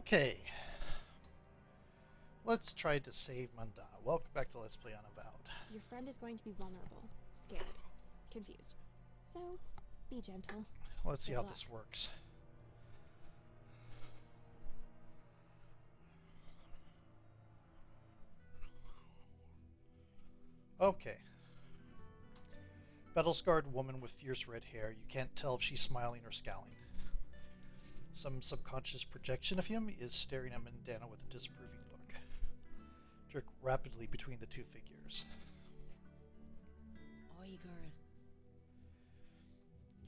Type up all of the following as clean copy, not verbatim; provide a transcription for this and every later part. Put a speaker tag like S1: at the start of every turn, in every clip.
S1: Okay, let's try to save Mandana. Welcome back to Let's Play Unavowed.
S2: Your friend is going to be vulnerable, scared, confused. So, be gentle.
S1: Let's see
S2: Good
S1: how
S2: luck.
S1: this works. Okay. Battle-scarred woman with fierce red hair. You can't tell if she's smiling or scowling. Some subconscious projection of him is staring at Mandana with a disapproving look. Jerk rapidly between the two figures.
S3: Oi, girl.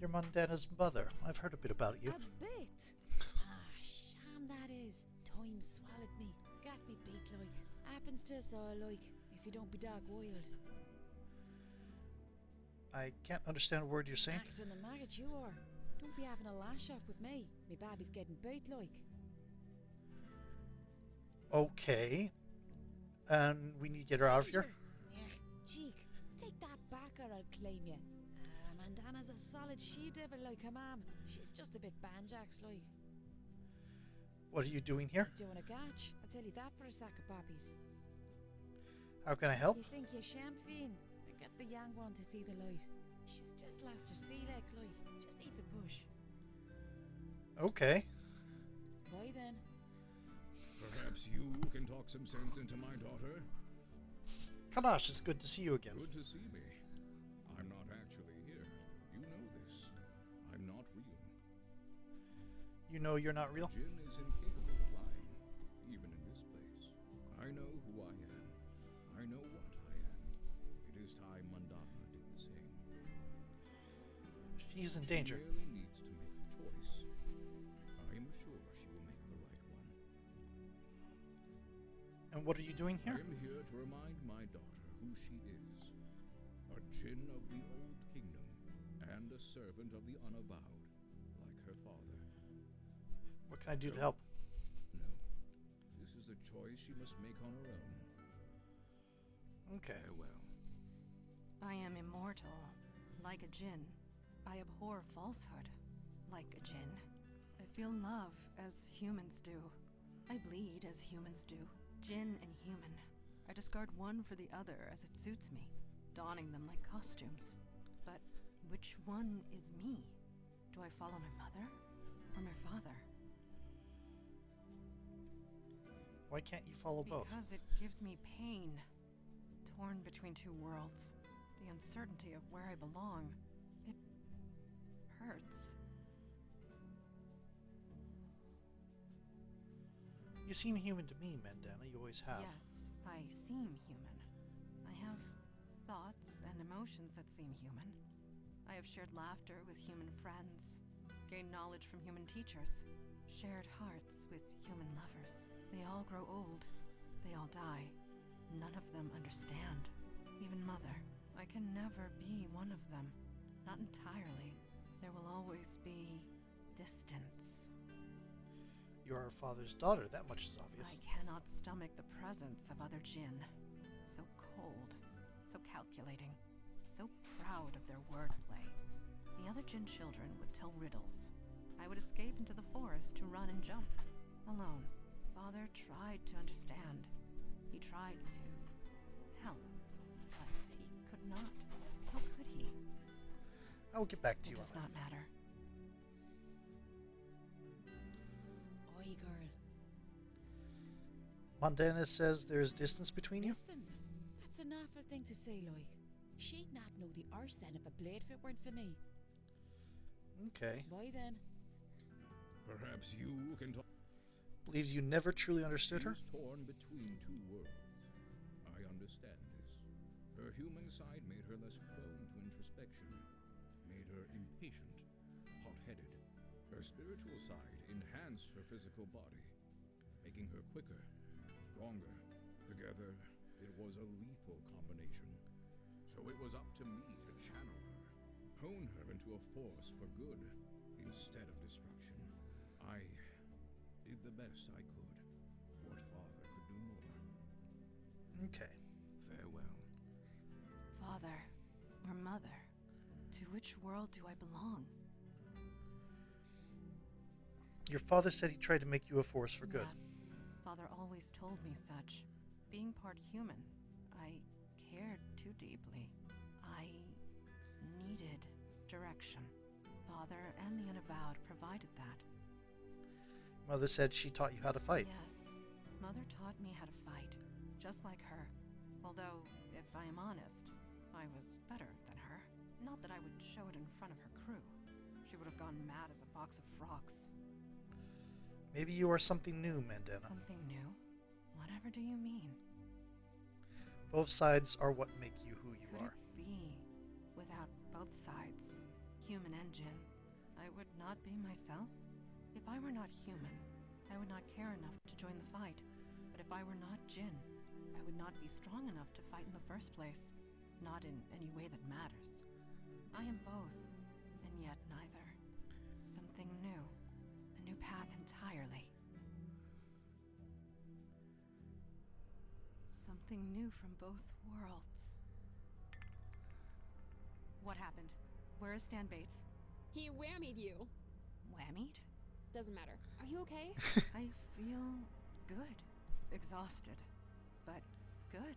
S1: You're Mandana's mother. I've heard a bit about you.
S3: A bit? Ah, sham that is. Time swallowed me. Got me beat like. Happens to us all like, if you don't be dog wild.
S1: I can't understand a word you're saying.
S3: Acting the maggot you are. Don't be having a lash off with me. Me baby's getting beat like.
S1: Okay. And we need to get her out of here?
S3: Ech, cheek. Take that back or I'll claim you. Mandana's a solid she-devil like her mum. She's just a bit banjax like.
S1: What are you doing here?
S3: Doing a catch. I'll tell you that for a sack of poppies.
S1: How can I help?
S3: You think you're champagne? I get the young one to see the light. She's just lost her sea legs like. Just needs a push.
S1: Okay.
S3: Why then?
S4: Perhaps you can talk some sense into my daughter?
S1: Kanash, it's good to see you again.
S4: Good to see me. I'm not actually here. You know this. I'm not real.
S1: You know you're not real?
S4: Jinn is incapable of lying, even in this place. I know who I am. I know what I am. It is time Mandana did the same.
S1: She's in danger.
S4: She merely needs to make a choice. I am sure she will make the right one.
S1: And what are you doing
S4: I
S1: here?
S4: am here to remind my daughter who she is. A Jinn of the Old Kingdom, and a servant of the Unavowed, like her father.
S1: What can I do to help?
S4: No. This is a choice she must make on her own.
S1: Okay.
S4: Farewell.
S5: I am immortal, like a djinn. I abhor falsehood, like a djinn. I feel love as humans do. I bleed as humans do. Djinn and human. I discard one for the other as it suits me, donning them like costumes. But which one is me? Do I follow my mother or my father?
S1: Why can't you follow both?
S5: Because it gives me pain. Torn between two worlds. The uncertainty of where I belong. It hurts.
S1: You seem human to me, Mandana. You always have.
S5: Yes, I seem human. I have thoughts and emotions that seem human. I have shared laughter with human friends, gained knowledge from human teachers, shared hearts with human lovers. They all grow old. They all die. None of them understand. Even Mother. I can never be one of them. Not entirely. There will always be distance.
S1: You're our father's daughter. That much is obvious.
S5: I cannot stomach the presence of other Jinn. So cold, so calculating, so proud of their wordplay. The other Jinn children would tell riddles. I would escape into the forest to run and jump, alone. Father tried to understand. He tried to help, but he could not. How could he?
S1: I will get back to
S5: It
S1: you
S5: does
S1: on that.
S5: not matter.
S3: Oi, girl.
S1: Mandana says there is distance between you?
S3: Distance? That's an awful thing to say, like. She'd not know the arse end of a blade if it weren't for me.
S1: Okay.
S3: Why then?
S4: Perhaps you can talk.
S1: Believes you never truly understood
S4: She
S1: her?
S4: is torn between two worlds. I understand this. Her human side made her less prone to introspection, made her impatient, hot-headed. Her spiritual side enhanced her physical body, making her quicker, stronger. Together, it was a lethal combination. So it was up to me to channel her, hone her into a force for good instead of destruction. I did the best I could. What father could do more?
S1: Okay.
S4: Farewell.
S5: Father or Mother, to which world do I belong?
S1: Your father said he tried to make you a force for good.
S5: Yes, Father always told me such. Being part human, I cared too deeply. I needed direction. Father and the Unavowed provided that.
S1: Mother said she taught you how to fight.
S5: Yes, Mother taught me how to fight, just like her. Although, if I am honest, I was better than her. Not that I would show it in front of her crew. She would have gone mad as a box of frogs.
S1: Maybe you are something new, Mandana.
S5: Something new? Whatever do you mean?
S1: Both sides are what make you who you
S5: Could
S1: are.
S5: it be without both sides, human and Jinn, I would not be myself? If I were not human, I would not care enough to join the fight. But if I were not Jinn, I would not be strong enough to fight in the first place. Not in any way that matters. I am both, and yet neither. Something new. A new path entirely. Something new from both worlds. What happened? Where is Stan Bates?
S2: He whammied you.
S5: Whammied?
S2: Doesn't matter. Are you okay?
S5: I feel good. Exhausted. But good.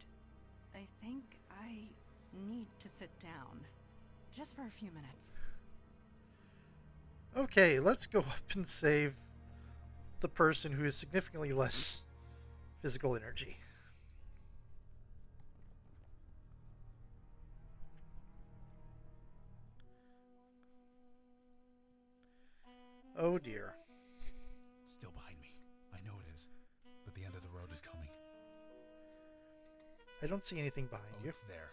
S5: I think I need to sit down. Just for a few minutes.
S1: Okay, let's go up and save the person who is significantly less physical energy. Oh dear.
S6: It's still behind me. I know it is. But the end of the road is coming.
S1: I don't see anything behind
S6: Oh,
S1: you.
S6: it's there.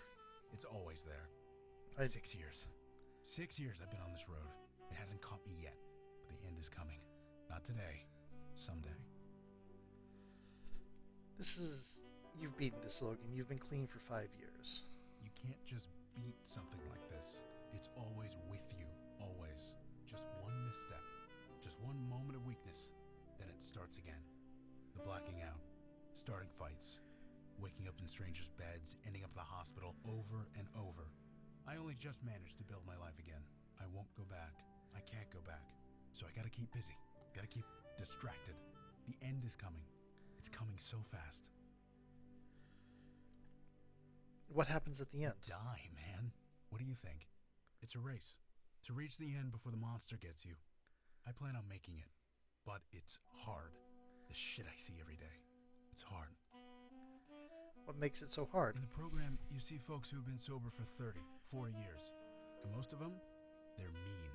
S6: It's always there.
S1: I-
S6: 6 years. 6 years I've been on this road. It hasn't caught me yet. But the end is coming. Not today. Someday.
S1: You've beaten this, Logan. You've been clean for 5 years.
S6: You can't just beat something like this. It's always with you. Always. Just one misstep. Just one moment of weakness. Then it starts again. The blacking out. Starting fights. Waking up in strangers' beds. Ending up at the hospital over and over. I only just managed to build my life again. I won't go back. I can't go back. So I gotta keep busy. Gotta keep distracted. The end is coming. It's coming so fast.
S1: What happens at the end?
S6: Die, man. What do you think? It's a race. To reach the end before the monster gets you. I plan on making it. But it's hard. The shit I see every day. It's hard.
S1: What makes it so hard?
S6: In the program, you see folks who have been sober for 30, 40 years. And most of them, they're mean.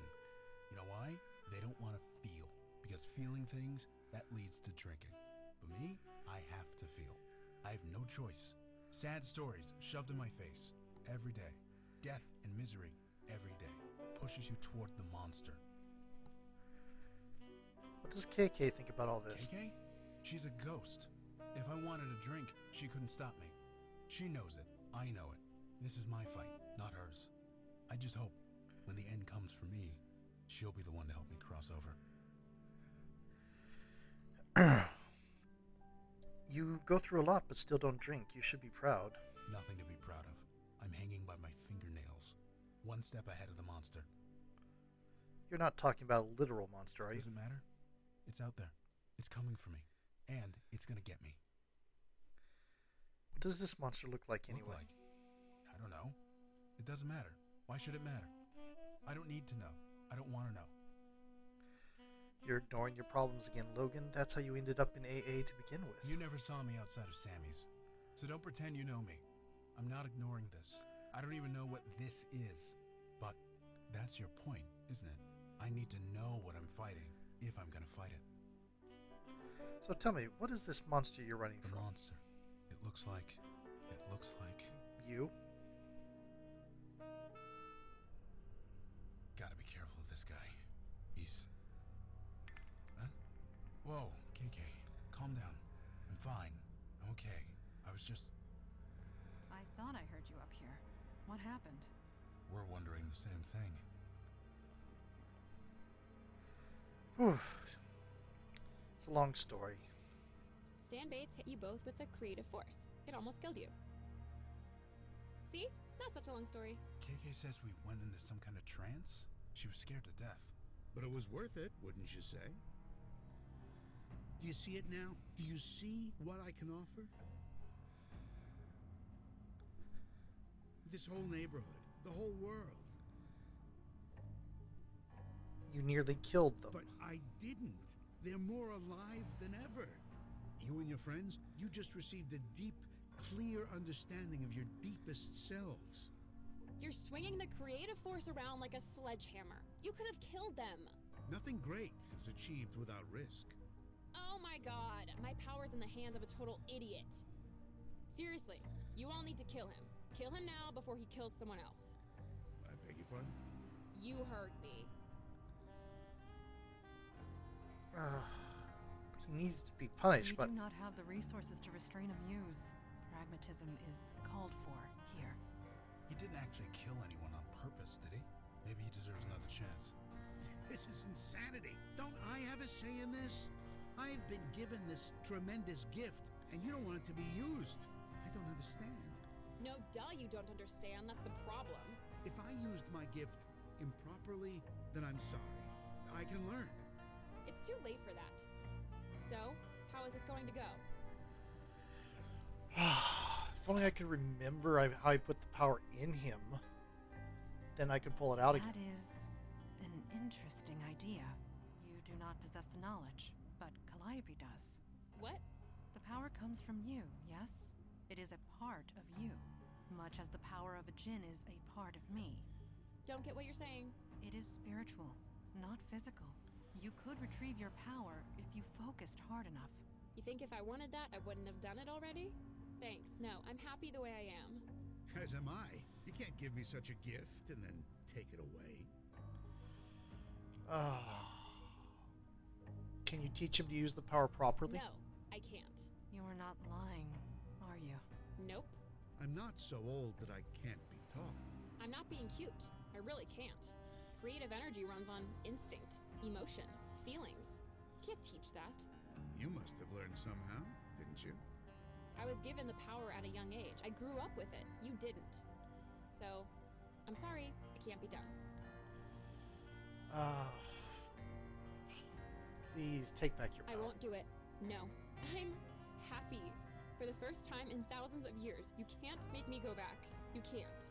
S6: You know why? They don't want to feel. Because feeling things, that leads to drinking. But me, I have to feel. I have no choice. Sad stories shoved in my face. Every day. Death and misery. Every day. Pushes you toward the monster.
S1: What does KK think about all this?
S6: KK? She's a ghost. If I wanted a drink, she couldn't stop me. She knows it. I know it. This is my fight, not hers. I just hope, when the end comes for me, she'll be the one to help me cross over.
S1: You go through a lot but still don't drink. You should be proud.
S6: Nothing to be proud of. I'm hanging by my fingernails. One step ahead of the monster.
S1: You're not talking about a literal monster, are you?
S6: Does it matter? It's out there. It's coming for me. And it's gonna get me.
S1: What does this monster look like anyway?
S6: Look like? I don't know. It doesn't matter. Why should it matter? I don't need to know. I don't want to know.
S1: You're ignoring your problems again, Logan. That's how you ended up in AA to begin with.
S6: You never saw me outside of Sammy's. So don't pretend you know me. I'm not ignoring this. I don't even know what this is. But that's your point, isn't it? I need to know what I'm fighting, if I'm gonna fight it.
S1: So tell me, what is this monster you're running
S6: The
S1: from?
S6: monster. It looks like...
S1: You?
S6: Gotta be careful of this guy. He's... Huh? Whoa, KK. Calm down. I'm fine. I'm okay. I was just...
S5: I thought I heard you up here. What happened?
S6: We're wondering the same thing.
S1: Whew. It's a long story.
S2: Stan Bates hit you both with a creative force. It almost killed you. See? Not such a long story.
S6: KK says we went into some kind of trance? She was scared to death.
S4: But it was worth it, wouldn't you say?
S6: Do you see it now? Do you see what I can offer? This whole neighborhood, the whole world.
S1: You nearly killed them.
S6: But I didn't. They're more alive than ever. You and your friends, you just received a deep, clear understanding of your deepest selves.
S2: You're swinging the creative force around like a sledgehammer. You could have killed them.
S6: Nothing great is achieved without risk.
S2: Oh my god, my power's in the hands of a total idiot. Seriously, you all need to kill him. Kill him now before he kills someone else.
S6: I beg your pardon?
S2: You heard me.
S1: He needs to be punished,
S5: We
S1: but
S5: do not have the resources to restrain a Muse. Pragmatism is called for here.
S6: He didn't actually kill anyone on purpose, did he? Maybe he deserves another chance. This is insanity. Don't I have a say in this? I've been given this tremendous gift, and you don't want it to be used. I don't understand.
S2: No, duh, you don't understand. That's the problem.
S6: If I used my gift improperly, then I'm sorry. I can learn.
S2: It's too late for that. So, how is this going to go?
S1: if only I could remember how I put the power in him, then I could pull it out again.
S5: That is an interesting idea. You do not possess the knowledge, but Calliope does.
S2: What?
S5: The power comes from you, yes? It is a part of you, much as the power of a djinn is a part of me.
S2: Don't get what you're saying.
S5: It is spiritual, not physical. You could retrieve your power if you focused hard enough.
S2: You think if I wanted that, I wouldn't have done it already? Thanks. No, I'm happy the way I am.
S6: As am I. You can't give me such a gift and then take it away.
S1: Can you teach him to use the power properly?
S2: No, I can't.
S5: You are not lying, are you?
S2: Nope.
S6: I'm not so old that I can't be taught.
S2: I'm not being cute. I really can't. Creative energy runs on instinct, emotion, feelings. Can't teach that.
S6: You must have learned somehow, didn't you?
S2: I was given the power at a young age. I grew up with it. You didn't. So, I'm sorry. It can't be done.
S1: Please take back your
S2: I
S1: power.
S2: won't do it. No. I'm happy. For the first time in thousands of years. You can't make me go back. You can't.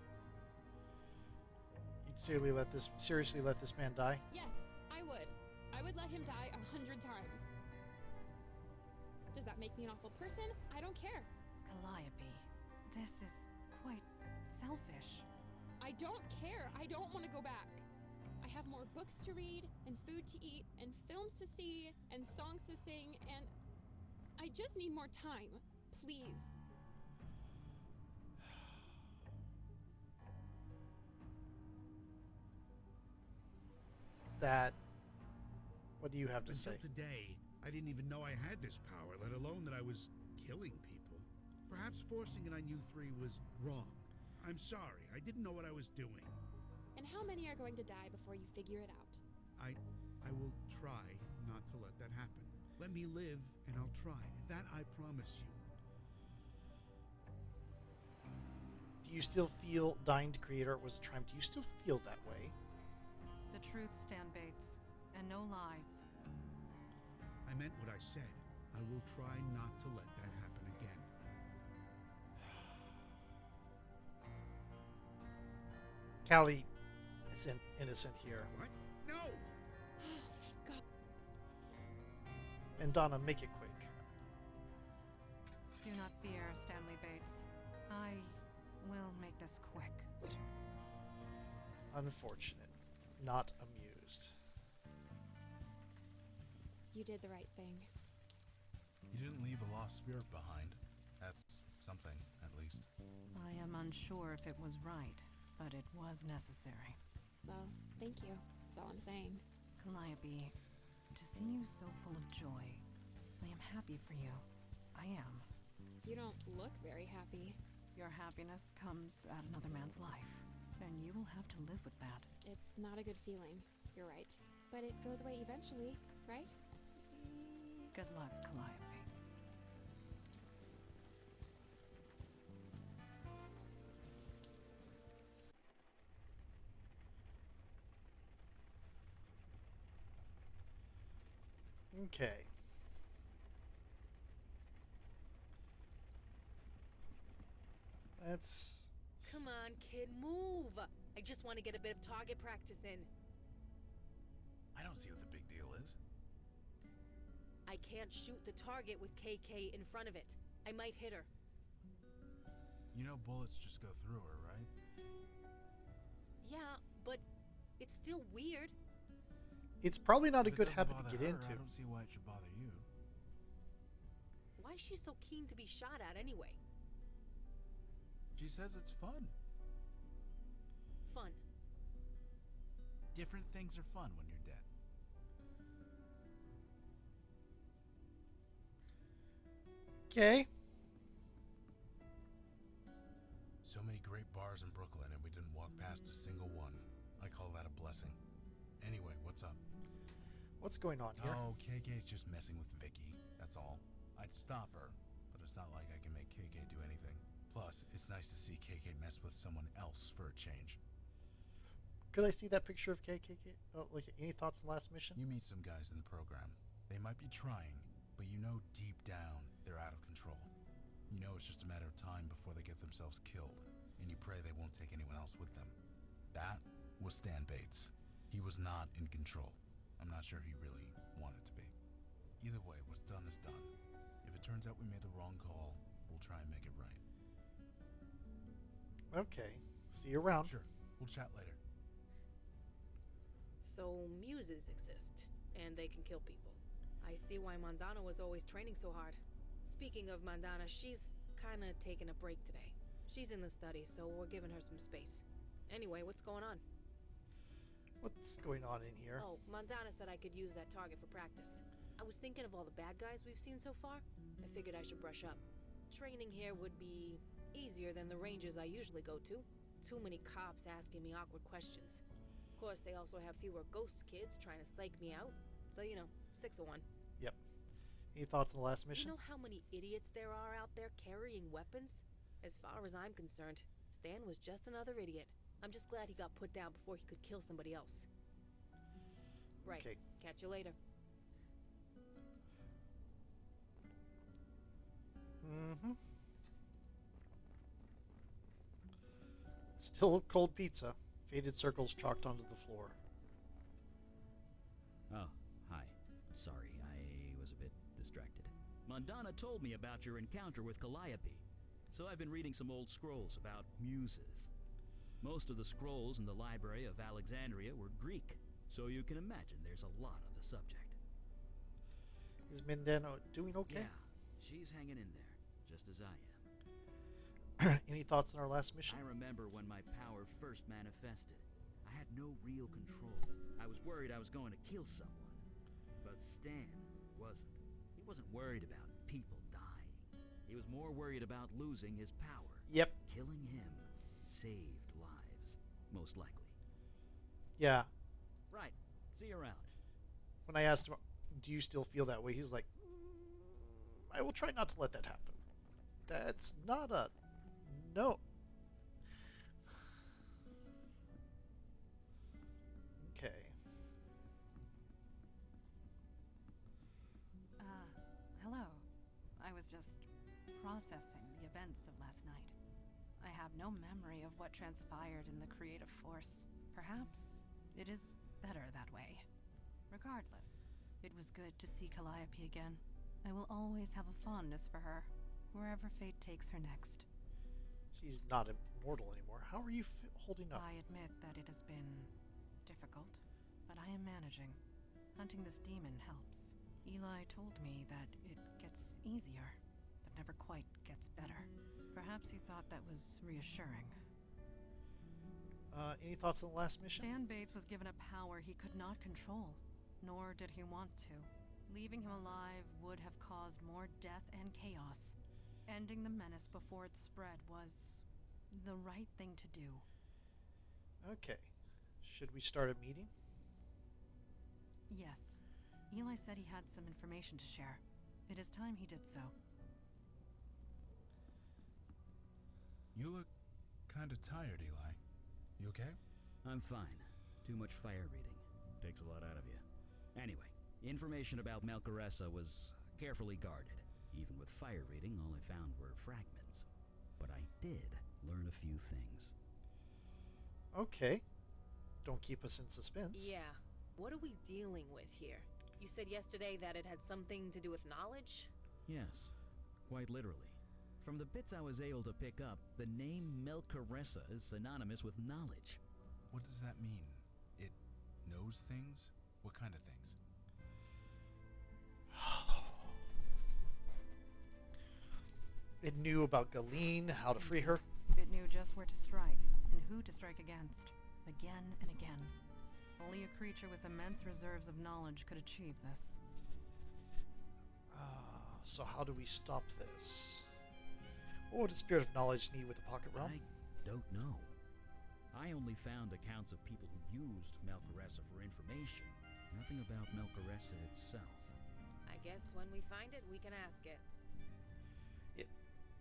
S1: You'd seriously let this man die?
S2: Yes, I would. I would let him die 100 times. Does that make me an awful person? I don't care.
S5: Calliope, this is quite selfish.
S2: I don't care. I don't want to go back. I have more books to read, and food to eat, and films to see, and songs to sing, and I just need more time. Please.
S1: What do you have to say?
S6: Until today, I didn't even know I had this power, let alone that I was killing people. Perhaps forcing it on you three was wrong. I'm sorry. I didn't know what I was doing.
S2: And how many are going to die before you figure it out?
S6: I will try not to let that happen. Let me live, and I'll try. That I promise you.
S1: Do you still feel dying to create art was a triumph? Do you still feel that way?
S5: The truth, Stan Bates, and no lies.
S6: I meant what I said. I will try not to let that happen again.
S1: Callie is innocent here.
S6: What? No!
S2: Oh, thank God.
S1: And Donna, make it quick.
S5: Do not fear, Stanley Bates. I will make this quick.
S1: Unfortunate. Not amused.
S2: You did the right thing.
S6: You didn't leave a lost spirit behind. That's something, at least.
S5: I am unsure if it was right, but it was necessary.
S2: Well, thank you. That's all I'm saying.
S5: Calliope, to see you so full of joy, I am happy for you. I am.
S2: You don't look very happy.
S5: Your happiness comes at another man's life, and you will have to live with that.
S2: It's not a good feeling. You're right. But it goes away eventually, right?
S5: Good luck, Calliope.
S1: Okay. That's...
S7: Come on, kid, move! I just want to get a bit of target practice in.
S6: I don't see what the big deal is.
S7: I can't shoot the target with KK in front of it. I might hit her.
S6: You know bullets just go through her, right?
S7: Yeah, but it's still weird.
S1: It's probably not a
S6: If it
S1: good
S6: doesn't
S1: habit
S6: bother
S1: to get
S6: her,
S1: into.
S6: I don't see why it should bother you.
S7: Why is she so keen to be shot at anyway?
S6: She says it's fun.
S7: Fun.
S6: Different things are fun when you're dead.
S1: Okay.
S6: So many great bars in Brooklyn, and we didn't walk past a single one. I call that a blessing. Anyway, what's up?
S1: What's going on here?
S6: Oh, KK's just messing with Vicky. That's all. I'd stop her, but it's not like I can make KK do anything. Plus, it's nice to see KK mess with someone else for a change.
S1: Could I see that picture of KKK? Oh, like, any thoughts on the last mission?
S6: You meet some guys in the program. They might be trying, but you know deep down they're out of control. You know it's just a matter of time before they get themselves killed, and you pray they won't take anyone else with them. That was Stan Bates. He was not in control. I'm not sure he really wanted to be. Either way, what's done is done. If it turns out we made the wrong call, we'll try and make it right.
S1: Okay. See you around.
S6: Sure, we'll chat later.
S7: So muses exist, and they can kill people. I see why Mandana was always training so hard. Speaking of Mandana, she's kinda taking a break today. She's in the study, so we're giving her some space. Anyway, what's going on?
S1: What's going on in here?
S7: Oh, Mandana said I could use that target for practice. I was thinking of all the bad guys we've seen so far. I figured I should brush up. Training here would be easier than the ranges I usually go to. Too many cops asking me awkward questions. Of course, they also have fewer ghost kids trying to psych me out. So, 6 of 1.
S1: Yep. Any thoughts on the last mission?
S7: You know how many idiots there are out there carrying weapons? As far as I'm concerned, Stan was just another idiot. I'm just glad he got put down before he could kill somebody else. Right.
S1: Okay.
S7: Catch you later.
S1: Mm-hmm. Still cold pizza. Faded circles chalked onto the floor.
S8: Oh, hi. Sorry, I was a bit distracted. Mandana told me about your encounter with Calliope, so I've been reading some old scrolls about muses. Most of the scrolls in the Library of Alexandria were Greek, so you can imagine there's a lot on the subject.
S1: Is Mindano doing okay?
S8: Yeah, she's hanging in there, just as I am.
S1: Any thoughts on our last mission?
S8: I remember when my power first manifested. I had no real control. I was worried I was going to kill someone. But Stan wasn't. He wasn't worried about people dying. He was more worried about losing his power.
S1: Yep.
S8: Killing him saved lives, most likely.
S1: Yeah.
S8: Right. See you around.
S1: When I asked him, do you still feel that way? He's like, I will try not to let that happen. That's not a... No. Okay.
S5: Hello. I was just processing the events of last night. I have no memory of what transpired in the creative force. Perhaps it is better that way. Regardless, it was good to see Calliope again. I will always have a fondness for her, wherever fate takes her next.
S1: She's not immortal anymore. How are you holding up?
S5: I admit that it has been difficult, but I am managing. Hunting this demon helps. Eli told me that it gets easier, but never quite gets better. Perhaps he thought that was reassuring.
S1: Any thoughts on the last mission?
S5: Stan Bates was given a power he could not control, nor did he want to. Leaving him alive would have caused more death and chaos. Ending the menace before it spread was the right thing to do.
S1: Okay. Should we start a meeting?
S5: Yes. Eli said he had some information to share. It is time he did so.
S6: You look kind of tired, Eli. You okay?
S8: I'm fine. Too much fire reading. Takes a lot out of you. Anyway, information about Malcaressa was carefully guarded. Even with fire reading, all I found were fragments. But I did learn a few things.
S1: Okay. Don't keep us in suspense.
S7: Yeah. What are we dealing with here? You said yesterday that it had something to do with knowledge?
S8: Yes, quite literally. From the bits I was able to pick up, the name Melkaressa is synonymous with knowledge.
S6: What does that mean? It knows things? What kind of things?
S1: It knew about Galeen, how to free her.
S5: It knew just where to strike, and who to strike against. Again and again. Only a creature with immense reserves of knowledge could achieve this.
S1: So how do we stop this? What would the spirit of knowledge need with the pocket realm?
S8: I don't know. I only found accounts of people who used Melkaressa for information. Nothing about Melkaressa itself.
S7: I guess when we find it, we can ask it.
S1: It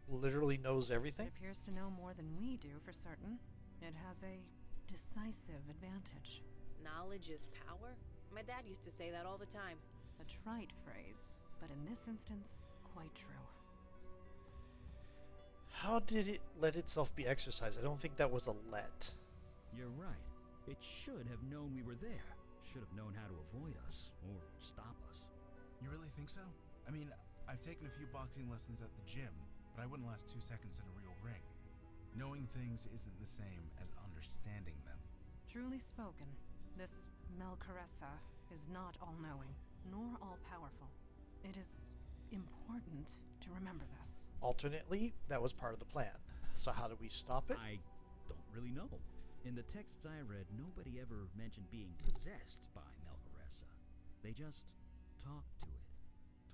S1: literally knows everything?
S5: It appears to know more than we do for certain. It has a decisive advantage.
S7: Knowledge is power? My dad used to say that all the time.
S5: A trite phrase, but in this instance, quite true.
S1: How did it let itself be exercised? I don't think that was a let.
S8: You're right. It should have known we were there. Should have known how to avoid us, or stop us.
S6: You really think so? I mean, I've taken a few boxing lessons at the gym, but I wouldn't last 2 seconds in a real ring. Knowing things isn't the same as understanding them.
S5: Truly spoken, this Melkaressa is not all-knowing, nor all-powerful. It is important to remember this.
S1: Alternately, that was part of the plan. So how do we stop it?
S8: I don't really know. In the texts I read, nobody ever mentioned being possessed by Melkaressa. They just talked to it.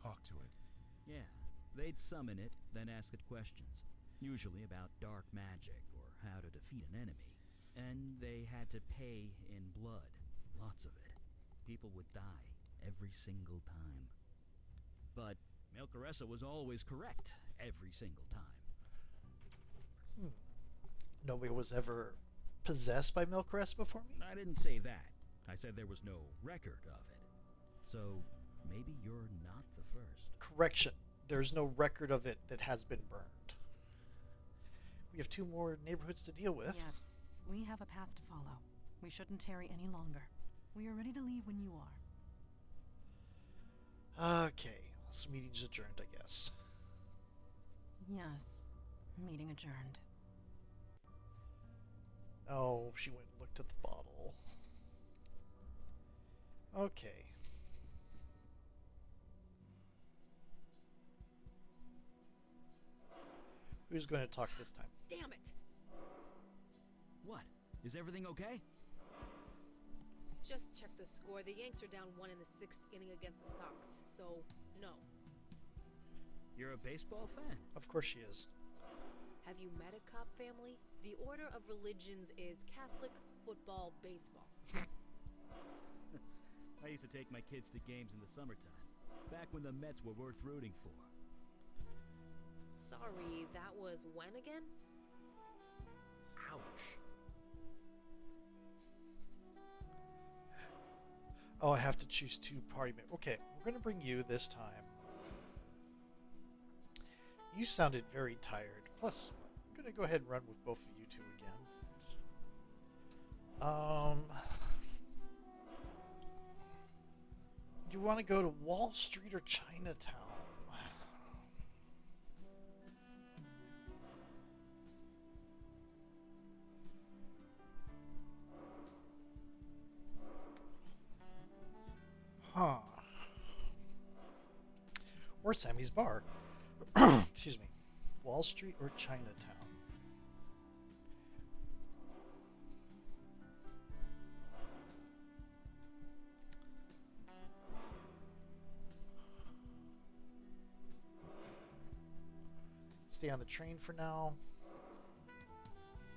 S6: Talk to it.
S8: Yeah, they'd summon it, then ask it questions. Usually about dark magic or how to defeat an enemy. And they had to pay in blood. Lots of it. People would die every single time. But Melkaressa was always correct every single time.
S1: Nobody was ever possessed by Melkaressa before me?
S8: I didn't say that. I said there was no record of it. So maybe you're not the first.
S1: Correction. There's no record of it that has been burned. We have 2 more neighborhoods to deal with.
S5: Yes, we have a path to follow. We shouldn't tarry any longer. We are ready to leave when you are.
S1: Okay. This meeting's adjourned, I guess.
S5: Yes, meeting adjourned.
S1: Oh, she went and looked at the bottle. Okay. Who's going to talk this time?
S7: Damn it!
S8: What? Is everything okay?
S7: Just check the score. The Yanks are down 1 in the 6th inning against the Sox. So, no.
S8: You're a baseball fan?
S1: Of course she is.
S7: Have you met a cop family? The order of religions is Catholic, football, baseball.
S8: I used to take my kids to games in the summertime, back when the Mets were worth rooting for.
S7: Sorry, that was when again?
S8: Ouch.
S1: Oh, I have to choose 2 party members. Okay, we're going to bring you this time. You sounded very tired. Plus, I'm going to go ahead and run with both of you 2 again. Do you want to go to Wall Street or Chinatown? Huh. Or Sammy's Bar. Excuse me. Wall Street or Chinatown? Stay on the train for now.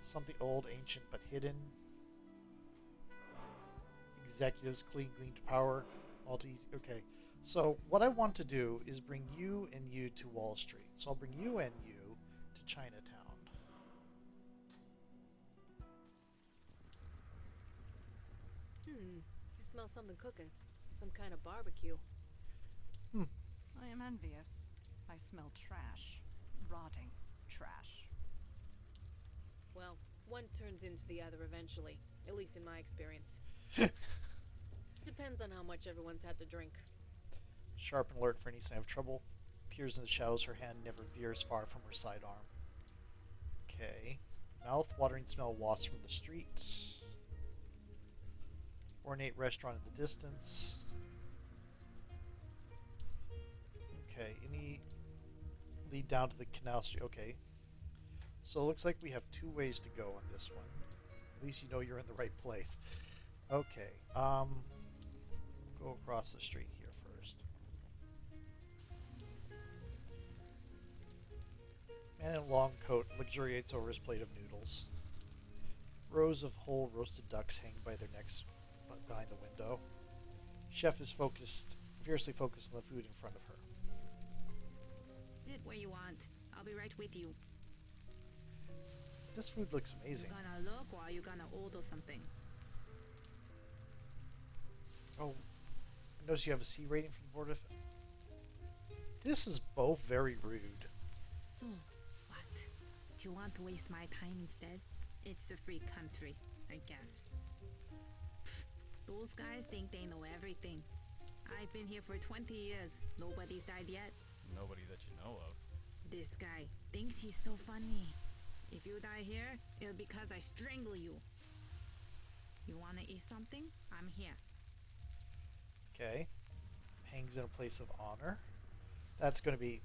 S1: Something old, ancient, but hidden. Executives clean to power. Maltese. Okay. So what I want to do is bring you and you to Wall Street. So I'll bring you and you to Chinatown.
S7: I smell something cooking. Some kind of barbecue.
S5: I am envious. I smell trash. Rotting trash.
S7: One turns into the other eventually, at least in my experience. Depends on how much everyone's had to drink.
S1: Sharp and alert for any sign of trouble. Peers in the shadows, her hand never veers far from her sidearm. Okay. Mouth-watering smell wafts from the streets. Ornate restaurant in the distance. Okay, any lead down to the canal street. Okay. So it looks like we have 2 ways to go on this one. At least you know you're in the right place. Okay. Go across the street here first. Man in a long coat luxuriates over his plate of noodles. Rows of whole roasted ducks hang by their necks behind the window. Chef is fiercely focused on the food in front of her.
S3: Sit where you want. I'll be right with you.
S1: This food looks amazing.
S3: You gonna look or are you gonna order something?
S1: Oh, I notice you have a C rating from the Board of... This is both very rude.
S3: So, what? You want to waste my time instead? It's a free country, I guess. Those guys think they know everything. I've been here for 20 years. Nobody's died yet.
S9: Nobody that you know of.
S3: This guy thinks he's so funny. If you die here, it'll be because I strangle you. You wanna eat something? I'm here.
S1: Okay. Hangs in a place of honor. That's going to be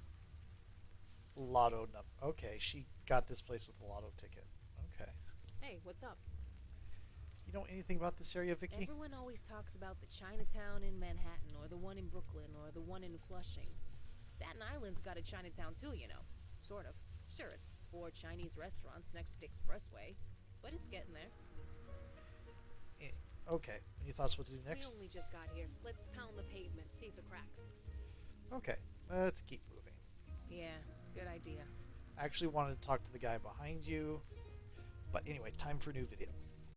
S1: lotto number. Okay, she got this place with a lotto ticket. Okay.
S7: Hey, what's up?
S1: You know anything about this area, Vicky?
S7: Everyone always talks about the Chinatown in Manhattan, or the one in Brooklyn, or the one in Flushing. Staten Island's got a Chinatown too, you know. Sort of. Sure, it's 4 Chinese restaurants next to the expressway, but it's getting there.
S1: Okay. Any thoughts what to do next?
S7: We only just got here. Let's pound the pavement, see if it cracks.
S1: Okay. Let's keep moving.
S7: Yeah, good idea.
S1: I actually wanted to talk to the guy behind you. But anyway, time for a new video.